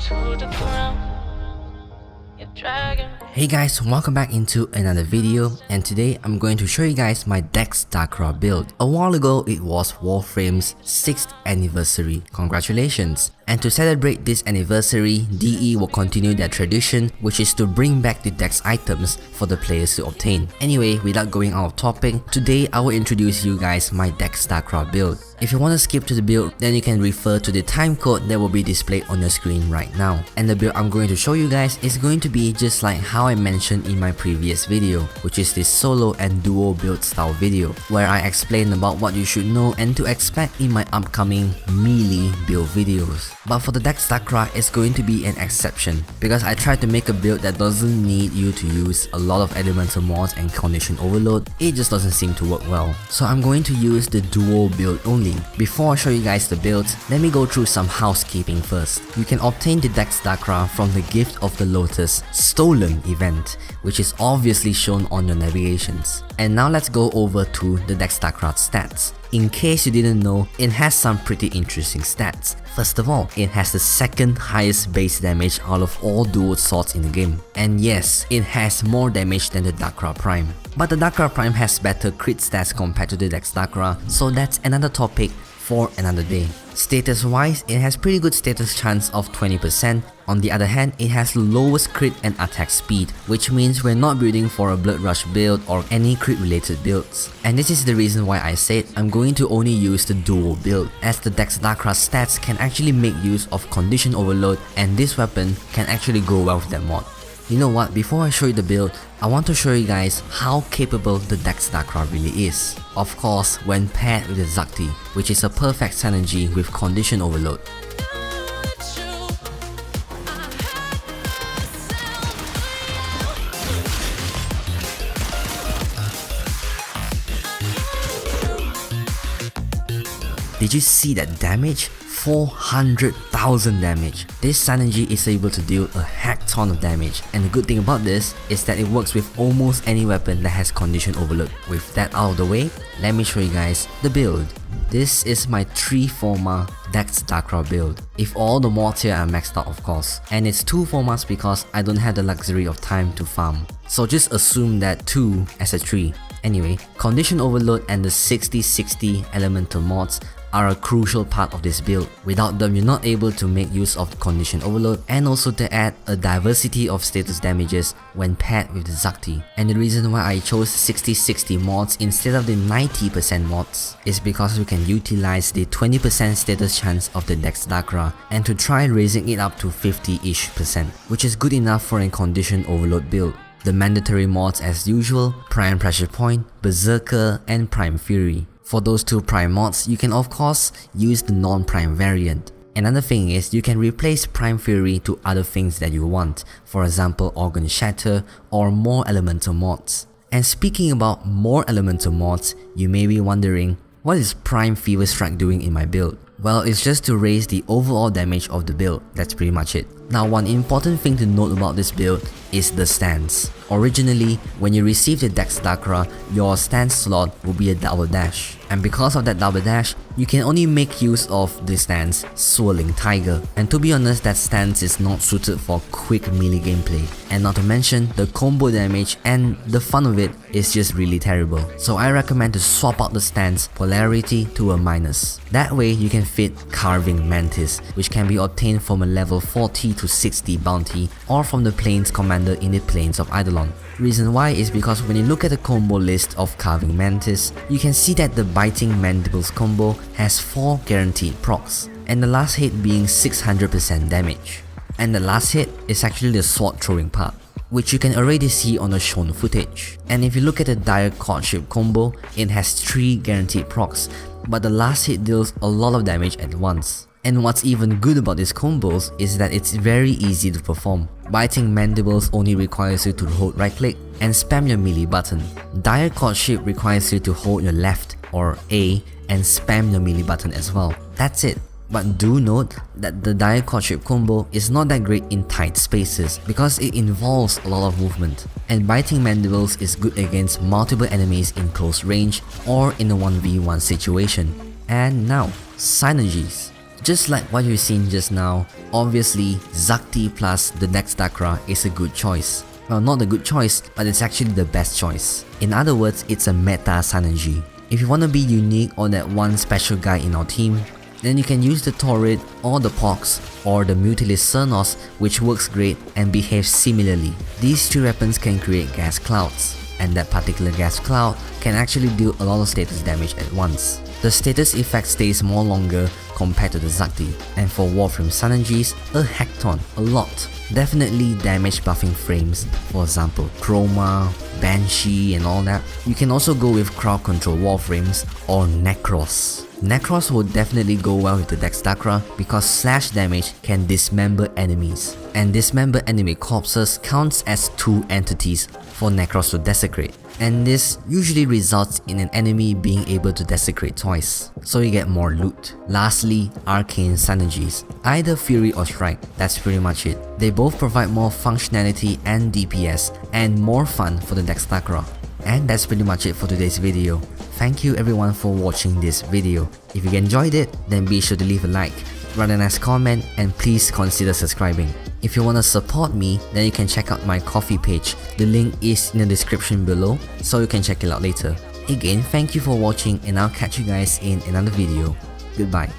to the ground. You're dragging me. Hey guys, welcome back into another video, and today I'm going to show you guys my Dex Dakra build. A while ago it was Warframe's 6th anniversary, congratulations! And to celebrate this anniversary, DE will continue their tradition, which is to bring back the Dex items for the players to obtain. Anyway, without going out of topic, today I will introduce you guys my Dex Dakra build. If you want to skip to the build, then you can refer to the time code that will be displayed on your screen right now. And the build I'm going to show you guys is going to be just like how I mentioned in my previous video, which is this solo and duo build style video, where I explain about what you should know and to expect in my upcoming melee build videos. But for the Dex Dakra, it's going to be an exception, because I tried to make a build that doesn't need you to use a lot of elemental mods and condition overload. It just doesn't seem to work well. So I'm going to use the duo build only. Before I show you guys the builds, let me go through some housekeeping first. You can obtain the Dex Dakra from the Gift of the Lotus Stolen event, which is obviously shown on your navigations. And now let's go over to the Dex Dakra stats. In case you didn't know, it has some pretty interesting stats. First of all, it has the second highest base damage out of all dual swords in the game. And yes, it has more damage than the Dakra Prime. But the Dakra Prime has better crit stats compared to the Dex Dakra, so that's another topic for another day. Status wise, it has pretty good status chance of 20%. On the other hand, it has the lowest crit and attack speed, which means we're not building for a Blood Rush build or any crit related builds. And this is the reason why I said I'm going to only use the duo build, as the Dex Dakra stats can actually make use of condition overload, and this weapon can actually go well with that mod. You know what, before I show you the build, I want to show you guys how capable the Dex Dakra really is. Of course, when paired with the Zakti, which is a perfect synergy with condition overload. Did you see that damage? 400,000 damage. This synergy is able to deal a heck ton of damage, and the good thing about this is that it works with almost any weapon that has condition overload. With that out of the way, let me show you guys the build. This is my 3 FORMA Dex Dakra build, if all the mods here are maxed out of course. And it's 2 FORMAs because I don't have the luxury of time to farm. So just assume that 2 as a 3. Anyway, condition overload and the 60/60 elemental mods are a crucial part of this build. Without them, you're not able to make use of condition overload, and also to add a diversity of status damages when paired with the Zakti. And the reason why I chose 60/60 mods instead of the 90% mods is because we can utilize the 20% status chance of the Dex Dakra and to try raising it up to 50-ish%, which is good enough for a condition overload build. The mandatory mods as usual: Prime Pressure Point, Berserker, and Prime Fury. For those 2 Prime mods, you can of course use the non-Prime variant. Another thing is you can replace Prime Fury to other things that you want, for example Organ Shatter or more elemental mods. And speaking about more elemental mods, you may be wondering, what is Prime Fever Strike doing in my build? Well, it's just to raise the overall damage of the build, that's pretty much it. Now, one important thing to note about this build is the stance. Originally, when you receive the Dex Dakra, your stance slot will be a double dash. And because of that double dash, you can only make use of the stance Swirling Tiger. And to be honest, that stance is not suited for quick melee gameplay. And not to mention, the combo damage and the fun of it is just really terrible. So I recommend to swap out the stance polarity to a minus. That way you can fit Carving Mantis, which can be obtained from a level 40 to 60 bounty, or from the Plains Commander in the Plains of Eidolon. Reason why is because when you look at the combo list of Carving Mantis, you can see that the Biting Mandibles combo has 4 guaranteed procs, and the last hit being 600% damage. And the last hit is actually the sword throwing part, which you can already see on the shown footage. And if you look at the Dire Courtship combo, it has 3 guaranteed procs, but the last hit deals a lot of damage at once. And what's even good about these combos is that it's very easy to perform. Biting Mandibles only requires you to hold right click and spam your melee button. Dire Courtship requires you to hold your left or A and spam your melee button as well. That's it. But do note that the Dire Courtship combo is not that great in tight spaces because it involves a lot of movement. And Biting Mandibles is good against multiple enemies in close range or in a 1v1 situation. And now, synergies. Just like what you've seen just now, obviously Zakti plus the Dex Dakra is a good choice. Well, not a good choice, but it's actually the best choice. In other words, it's a meta synergy. If you want to be unique or that one special guy in our team, then you can use the Torrid or the Pox or the Mutilist Cernos, which works great and behaves similarly. These two weapons can create gas clouds, and that particular gas cloud can actually deal a lot of status damage at once. The status effect stays more longer compared to the Zakti, and for warframe synergies, a hecton, a lot. Definitely damage buffing frames, for example Chroma, Banshee and all that. You can also go with crowd control warframes or Necros. Necros would definitely go well with the Dex Dakra because slash damage can dismember enemies, and dismember enemy corpses counts as 2 entities for Necros to desecrate, and this usually results in an enemy being able to desecrate twice, so you get more loot. Lastly, arcane synergies, either Fury or Strike, that's pretty much it. They both provide more functionality and DPS and more fun for the Dex Dakra. And that's pretty much it for today's video. Thank you everyone for watching this video. If you enjoyed it, then be sure to leave a like, write a nice comment, and please consider subscribing. If you want to support me, then you can check out my Ko-fi page. The link is in the description below, so you can check it out later. Again, thank you for watching and I'll catch you guys in another video. Goodbye.